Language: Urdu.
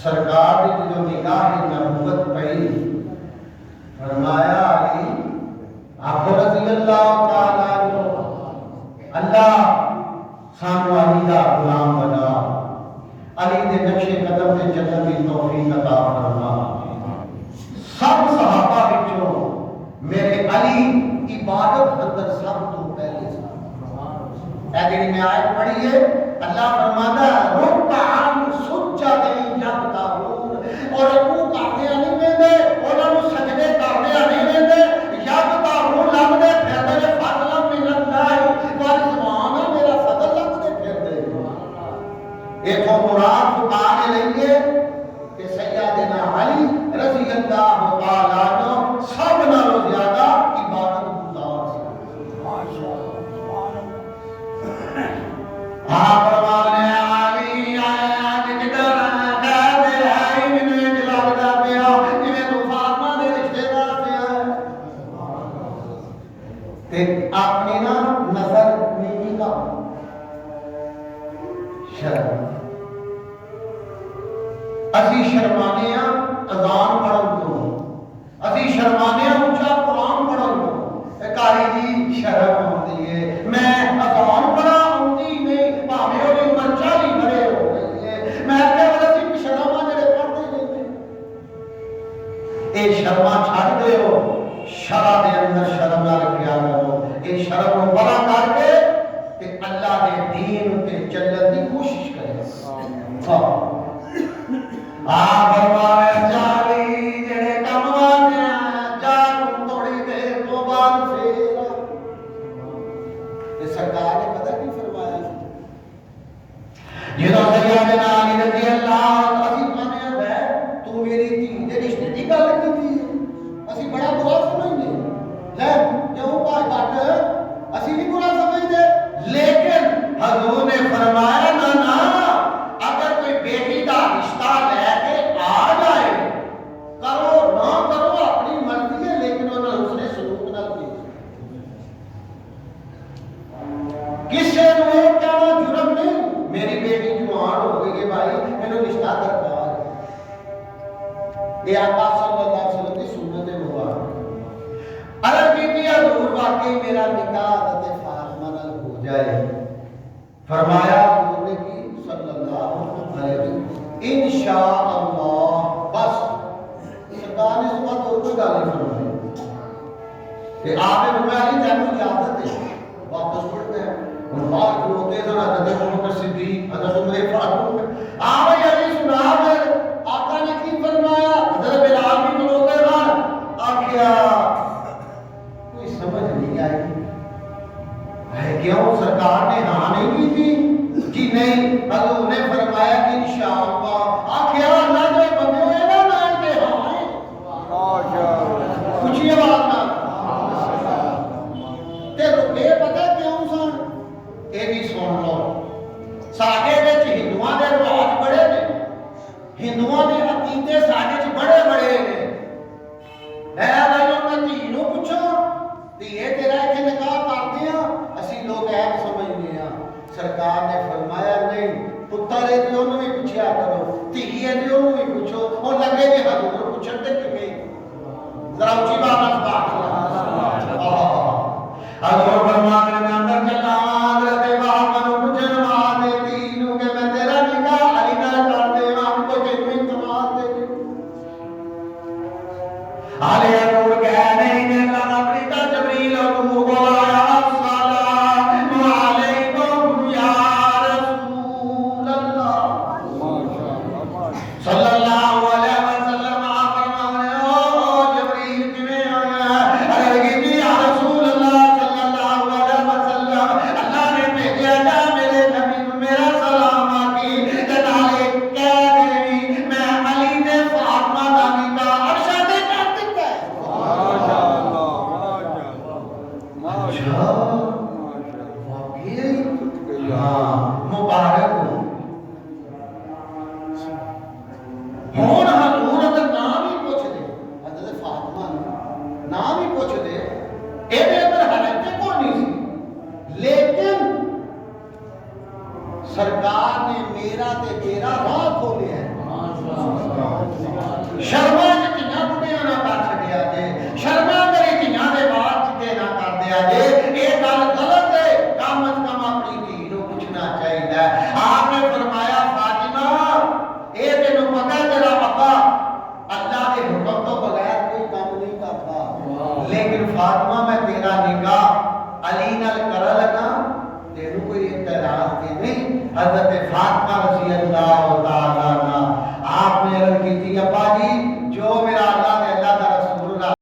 سرکار کی جو نگاہ نبوت پئی فرمایا علی آپ رضی اللہ تعالیٰ عنہ اللہ سانو علی دا غلام بنا علی دے نقش قدم تے چلن دی توفیق عطا فرما سب صحابہ وچوں میرے علی عبادت اندر سب تو پہلے سن اے جڑی میں آیت پڑھی ہے اللہ فرماتا ہے رکعاً سجدیں یبتغون اور رکوع کرتے نہیں ویندے انہاں نوں سجدے کرتے نہیں ویندے یبتغون لبدے پھردے فضل من اللہ ورضوان میرا فضل لبدے پھردے ایتھوں مراد فقہ نے لئیے کہ سیدنا علی رضی اللہ تعالیٰ عنہ سب نالوں زیادہ عبادت گزار سی ماشاءاللہ آپ فرمانے علی آیا جدر قید ہے انہیں جلال دا پیا انہیں تو فاطمہ دے رشتے دار پیا تے اپنی نا نظر نیکی کا شرم اسی شرمانے ہیں اذان پڑھن کو اسی شرمانے ہیں اونچا قرآن پڑھن کو کاری دی شرم ہوتی ہے میں اذان پڑھا ہوتی نہیں پاوے ہوئی عمر 40 بڑے ہو گئی ہے میں کہہ وجہ سے بھی شرما جڑے پڑھتے نہیں اے شرما چھڑ دے ہو شرع دے اندر شرم نہ رکھیا کرو اے شرم کو بڑا کر کے کہ اللہ دے دین تے چلن دی کوشش کرے آپ فرماوے چالی جڑے کم وانے جان تھوڑی دیر تو بعد پھر یہ سرکار نے پتہ کی فرمایا جدوں سیدنا علی رضی اللہ اسی مانے ہے تو میری دھی دے رشتے دی گل کیتی اسی بڑا برا سمجھدے لے جو پاس گھٹ اسی نہیں برا سمجھدے لیکن حضور نے فرمایا نہ نہ اگر کوئی بیٹی دا رشتہ لے کے آ جائے کرو نہ کرو اپنی مرضی ہے لیکن انہوں نے اس نے سلوک نہ کی کسے نے کہنا جرم نہیں میری بیٹی جوان ہو گئی ہے بھائی میں نے رشتہ درکار یہ آقا صلی اللہ علیہ وسلم کی سنت مبارک عرض کی تھی حضور واقعی میرا نکاح حضرت فاطمہ نال ہو جائے فرمایا حضور نے کی صلی اللہ علیہ وسلم انشاءاللہ بس سرکار نے اس بات اور کوئی گالی فرمائی کہ آپ نے فرمایا علی تینوں اجازت ہے واپس پڑھتے ہیں اور باہر کھلوتے ہیں حضرت ابوبکر صدیق حضرت عمر فاروق آپ علی سنا کر آقا نے کی فرمایا حضرت بلال بھی کھلوتے ہیں آخیا کوئی سمجھ نہیں آئی ہے کیوں سرکار نے ہاں نہیں کی تھی جی نہیں حضور نے فرمایا کہ انشاءاللہ آخیا اللہ جو بندے ہوئے نا نہ کے ہاں ماشاءاللہ کچھ یہ بات نہ تے رکے پتہ کیوں سن اے بھی سن لو ساڈے وچ ہندوؤں دے رواج بڑے نے ہندوؤں دے عقیدے ساڈے وچ بڑے بڑے نے اے بھائیو میں تینوں پوچھو تے تیرا ایتھے نکاح کرتے ہیں اسی لوگ ایب سمجھنے ہیں سرکار نے فرمایا نہیں پتر ہے تو انہوں بھی پوچھیا کرو دھی ہے تو انہوں بھی مبارک ہو ہون حضور اگر نام ہی پوچھ دے حضرت فاطمہ نام ہی پوچھ دے ایدے اندر حالتے کو نہیں سی لیکن سرکار نے میرا تے تیرا راہ کھولے ہیں شرما جتنا بڑھیا نہ کر چھڑیا جے شرما میرے جنہاں دے بات چکے نہ کر دیا جے اے گل غلط ہے کم از کم اپنی دھی نو پوچھنا چاہیے آپ نے فرمایا فاطمہ اے تینوں پتہ ہے تیرا پپا اللہ کے حکم تو بغیر کوئی کام نہیں کرتا لیکن فاطمہ میں تیرا نکاح علی نال کر لگا تینوں کوئی اعتراض تے نہیں حضرت فاطمہ رضی اللہ